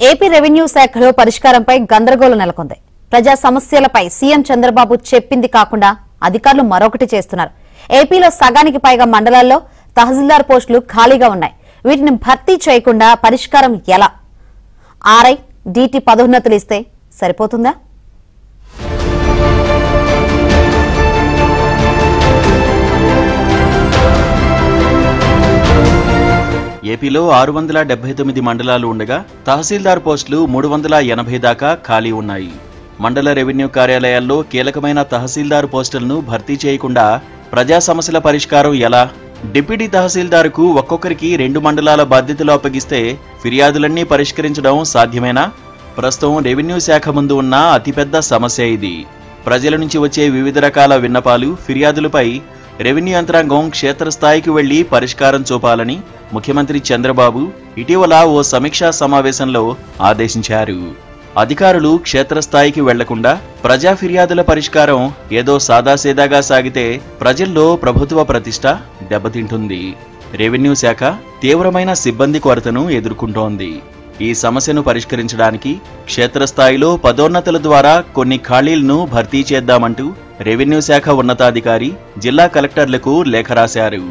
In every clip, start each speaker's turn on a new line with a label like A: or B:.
A: AP revenue శాఖలో పరిష్కారంపై గందరగోళం నెలకొంది. ప్రజా సమస్యలపై సీఎం చంద్రబాబు చెప్పింది కాకుండా అధికారులు మరొకటి చేస్తున్నారు. ఏపీలో సగానికి పైగా మండలాల్లో తహసీల్దార్ పోస్టులు ఖాళీగా ఉన్నాయి. వీటిని భర్తీ చేయకుండా పరిష్కారం ఎలా? ఆర్ఐ, డీటీ పదోన్నతులు ఇస్తే సరిపోతుందా?
B: ఏపీలో 679 మండలాలు ఉండగా తహసీల్దార్ పోస్టులు 380 దాకా ఖాళీ ఉన్నాయి. మండల రెవెన్యూ కార్యాలయాల్లో కీలకమైన తహసీల్దార్ పోస్టులను భర్తీ చేయకుండా ప్రజా సమస్యల పరిష్కారం ఎలా? డిప్యూటీ తహసీల్దార్కు ఒక్కొక్కరికి 2 మండలాల బాధ్యతలు అప్పగిస్తే ఫిర్యాదులన్నీ పరిష్కరించడం సాధ్యమేనా? ప్రస్తుతం రెవెన్యూ శాఖ ముందు ఉన్న అతిపెద్ద సమస్య ఇది. ప్రజల నుంచి వచ్చే వివిధ రకాల విన్నపాలు, ఫిర్యాదులపై రెవెన్యూ యంత్రాంగం క్షేత్రస్థాయికి వెళ్లి పరిష్కారం చూపాలని ముఖ్యమంత్రి చంద్రబాబు ఇటీవల ఓ సమీక్షా సమావేశంలో ఆదేశించారు. అధికారులు క్షేత్రస్థాయికి వెళ్లకుండా ప్రజా ఫిర్యాదుల పరిష్కారం ఏదో సాదాసీదాగా సాగితే ప్రజల్లో ప్రభుత్వ ప్రతిష్ట దెబ్బతింటుంది. రెవెన్యూ శాఖ తీవ్రమైన సిబ్బంది కొరతను ఎదుర్కొంటోంది. ఈ సమస్యను పరిష్కరించడానికి క్షేత్రస్థాయిలో పదోన్నతుల ద్వారా కొన్ని ఖాళీలను భర్తీ చేద్దామంటూ రెవెన్యూ శాఖ ఉన్నతాధికారి జిల్లా కలెక్టర్లకు లేఖ రాశారు.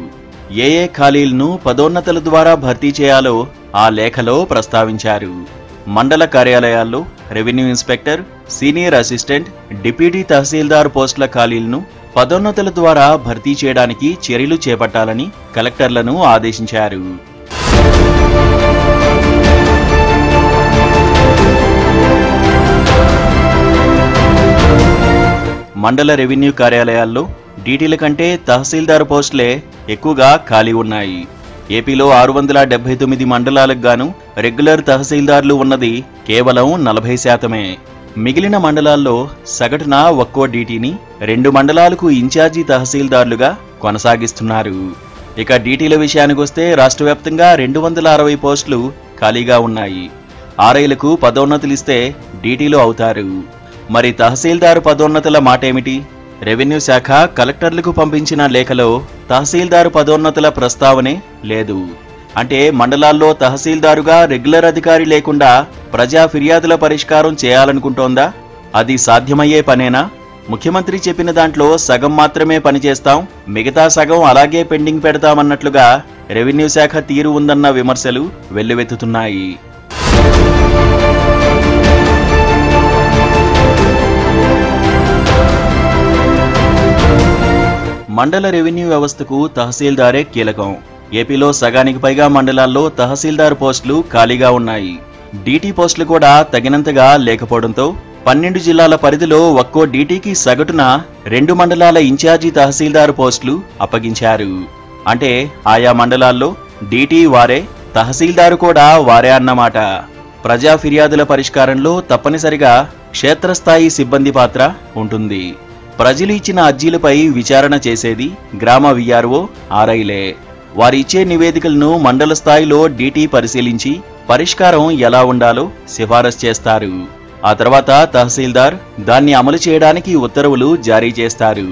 B: ఏ ఖాళీలను పదోన్నతుల ద్వారా భర్తీ చేయాలో ఆ లేఖలో ప్రస్తావించారు. మండల కార్యాలయాల్లో revenue inspector, senior assistant, deputy tahsildar పోస్టుల ఖాళీలను పదోన్నతుల ద్వారా భర్తీ చేయడానికి చర్యలు చేపట్టాలని కలెక్టర్లను ఆదేశించారు. మండల రెవెన్యూ కార్యాలయాల్లో డీటీల కంటే తహసీల్దార్ పోస్టులే ఎక్కువగా ఖాళీ ఉన్నాయి. ఏపీలో 679 మండలాలకు గాను రెగ్యులర్ తహసీల్దార్లు ఉన్నది కేవలం 40%. మిగిలిన మండలాల్లో సగటున ఒక్కో డీటీని 2 మండలాలకు ఇన్ఛార్జి తహసీల్దార్లుగా కొనసాగిస్తున్నారు. ఇక డీటీల విషయానికొస్తే రాష్ట్ర వ్యాప్తంగా 260 పోస్టులు ఖాళీగా ఉన్నాయి. ఆర్ఐలకు పదోన్నతులిస్తే డీటీలు అవుతారు. మరి తహసీల్దార్ పదోన్నతుల మాటేమిటి? రెవెన్యూ శాఖ కలెక్టర్లకు పంపించిన లేఖలో తహసీల్దారు పదోన్నతుల ప్రస్తావనే లేదు. అంటే మండలాల్లో తహసీల్దారుగా రెగ్యులర్ అధికారి లేకుండా ప్రజా ఫిర్యాదుల పరిష్కారం చేయాలనుకుంటోందా? అది సాధ్యమయ్యే పనేనా? ముఖ్యమంత్రి చెప్పిన దాంట్లో సగం మాత్రమే పనిచేస్తాం, మిగతా సగం అలాగే పెండింగ్ పెడతామన్నట్లుగా రెవెన్యూ శాఖ తీరు ఉందన్న విమర్శలు వెల్లువెత్తుతున్నాయి. మండల రెవెన్యూ వ్యవస్థకు తహసీల్దారే కీలకం. ఏపీలో సగానికి పైగా మండలాల్లో తహసీల్దార్ పోస్టులు ఖాళీగా ఉన్నాయి. డీటీ పోస్టులు కూడా తగినంతగా లేకపోవడంతో 12 జిల్లాల పరిధిలో ఒక్కో డీటీకి సగటున 2 మండలాల ఇన్ఛార్జి తహసీల్దార్ పోస్టులు అప్పగించారు. అంటే ఆయా మండలాల్లో డీటీ వారే, తహసీల్దారు కూడా వారే అన్నమాట. ప్రజా ఫిర్యాదుల పరిష్కారంలో తప్పనిసరిగా క్షేత్రస్థాయి సిబ్బంది పాత్ర ఉంటుంది. ప్రజలు ఇచ్చిన అర్జీలపై విచారణ చేసేది గ్రామ విఆర్ఓ, ఆర్ఐలే. వారిచ్చే నివేదికలను మండల స్థాయిలో డీటీ పరిశీలించి పరిష్కారం ఎలా ఉండాలో సిఫారసు చేస్తారు. ఆ తర్వాత తహసీల్దార్ దాన్ని అమలు చేయడానికి ఉత్తర్వులు జారీ చేస్తారు.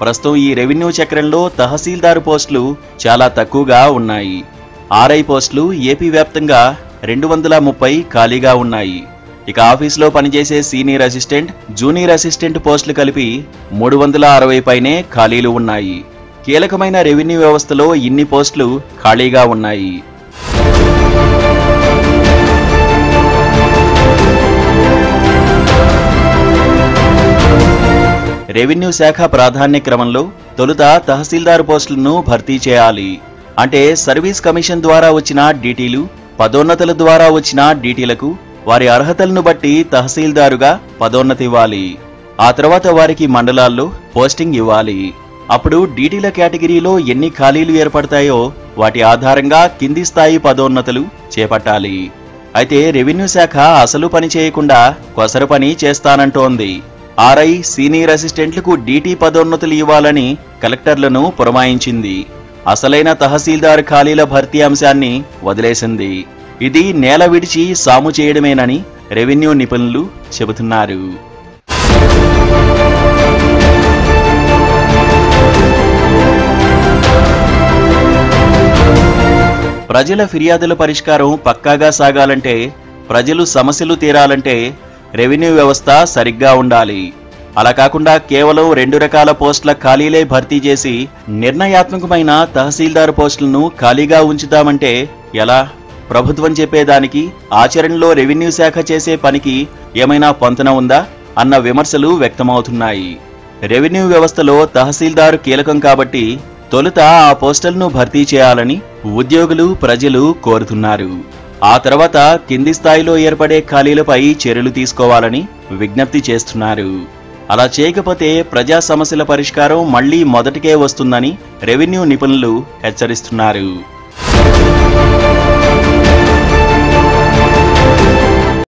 B: ప్రస్తుతం ఈ రెవెన్యూ చక్రంలో తహసీల్దార్ పోస్టులు చాలా తక్కువగా ఉన్నాయి. ఆర్ఐ పోస్టులు ఏపీ వ్యాప్తంగా 230 ఖాళీగా ఉన్నాయి. ఇక ఆఫీసులో పనిచేసే సీనియర్ అసిస్టెంట్, జూనియర్ అసిస్టెంట్ పోస్టులు కలిపి 360 పైనే ఖాళీలు ఉన్నాయి. కీలకమైన రెవెన్యూ వ్యవస్థలో ఇన్ని పోస్టులు ఖాళీగా ఉన్నాయి. రెవెన్యూ శాఖ ప్రాధాన్య క్రమంలో తొలుత తహసీల్దార్ పోస్టులను భర్తీ చేయాలి. అంటే సర్వీస్ కమిషన్ ద్వారా వచ్చిన డీటీలు, పదోన్నతుల ద్వారా వచ్చిన డీటీలకు వారి అర్హతలను బట్టి తహసీల్దారుగా పదోన్నతి ఇవ్వాలి. ఆ తర్వాత వారికి మండలాల్లో పోస్టింగ్ ఇవ్వాలి. అప్పుడు డీటీల కేటగిరీలో ఎన్ని ఖాళీలు ఏర్పడతాయో వాటి ఆధారంగా కింది స్థాయి పదోన్నతులు చేపట్టాలి. అయితే రెవెన్యూ శాఖ అసలు పని చేయకుండా కొసర పని చేస్తానంటోంది. ఆర్ఐ, సీనియర్ అసిస్టెంట్లకు డీటీ పదోన్నతులు ఇవ్వాలని కలెక్టర్లను పురమాయించింది. అసలైన తహసీల్దార్ ఖాళీల భర్తీ అంశాన్ని వదిలేసింది. ఇది నేల విడిచి సాము చేయడమేనని రెవెన్యూ నిపుణులు చెబుతున్నారు. ప్రజల ఫిర్యాదుల పరిష్కారం పక్కాగా సాగాలంటే ప్రజలు సమస్యలు తీరాలంటే రెవెన్యూ వ్యవస్థ సరిగ్గా ఉండాలి. అలా కాకుండా కేవలం 2 రకాల పోస్టుల ఖాళీలే భర్తీ చేసి నిర్ణయాత్మకమైన తహసీల్దార్ పోస్టులను ఖాళీగా ఉంచుతామంటే ఎలా? ప్రభుత్వం చెప్పేదానికి ఆచరణలో రెవెన్యూ శాఖ చేసే పనికి ఏమైనా పొంతన ఉందా అన్న విమర్శలు వ్యక్తమవుతున్నాయి. రెవెన్యూ వ్యవస్థలో తహసీల్దారు కీలకం కాబట్టి తొలుత ఆ పోస్టులను భర్తీ చేయాలని ఉద్యోగులు, ప్రజలు కోరుతున్నారు. ఆ తర్వాత కింది స్థాయిలో ఏర్పడే ఖాళీలపై చర్యలు తీసుకోవాలని విజ్ఞప్తి చేస్తున్నారు. అలా చేయకపోతే ప్రజా సమస్యల పరిష్కారం మళ్లీ మొదటికే వస్తుందని రెవెన్యూ నిపుణులు హెచ్చరిస్తున్నారు.